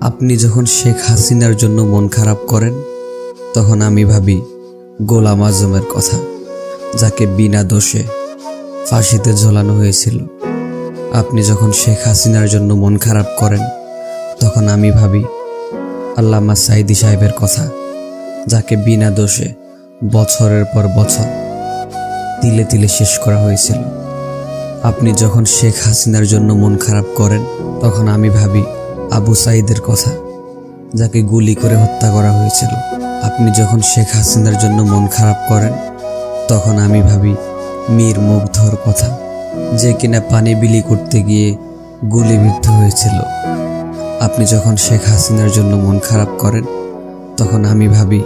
আপনি যখন শেখ হাসিনার জন্য মন খারাপ করেন তখন আমি ভাবি গোলাম আজমের কথা, যাকে বিনা দোষে ফাঁসিতে ঝোলানো হয়েছিল। আপনি যখন শেখ হাসিনার জন্য মন খারাপ করেন তখন আমি ভাবি আল্লামা সাঈদী সাহেবের কথা, যাকে বিনা দোষে বছরের পর বছর তিলে তিলে শেষ করা হয়েছিল। আপনি যখন শেখ হাসিনার জন্য মন খারাপ করেন তখন আমি ভাবি আবু সাঈদের কথা, যাকে গুলি করে হত্যা করা হয়েছিল। আপনি যখন শেখ হাসিনার জন্য মন খারাপ করেন তখন আমি ভাবি মীর মুগ্ধর কথা, যে কিনা পানি বিলি করতে গিয়ে গুলিবিদ্ধ হয়েছিল। আপনি যখন শেখ হাসিনার জন্য মন খারাপ করেন তখন আমি ভাবি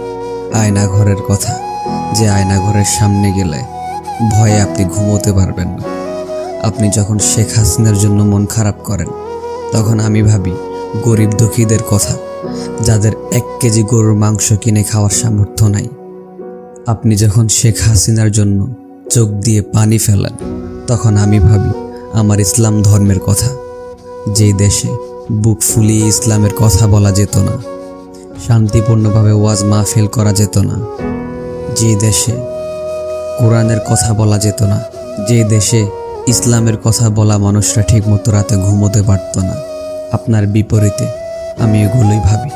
আয়নাঘরের কথা, যে আয়নাঘরের সামনে গেলে ভয়ে আপনি ঘুমোতে পারবেন না। আপনি যখন শেখ হাসিনার জন্য মন খারাপ করেন তখন আমি ভাবি গরিব দুঃখীদের কথা, যাদের 1 কেজি গরুর মাংস কিনে খাওয়ার সামর্থ্য নাই। আপনি যখন শেখ হাসিনার জন্য চোখ দিয়ে পানি ফেলেন তখন আমি ভাবি আমার ইসলাম ধর্মের কথা, যেই দেশে বুক ফুলিয়ে ইসলামের কথা বলা যেত না, শান্তিপূর্ণভাবে ওয়াজ মাহফিল করা যেত না, যে দেশে কোরআনের কথা বলা যেত না, যে দেশে ইসলামের কথা বলা মানুষরা ঠিকমতো রাতে ঘুমোতে পারত না। আপনার বিপরীতে আমি এগুলোই ভাবি।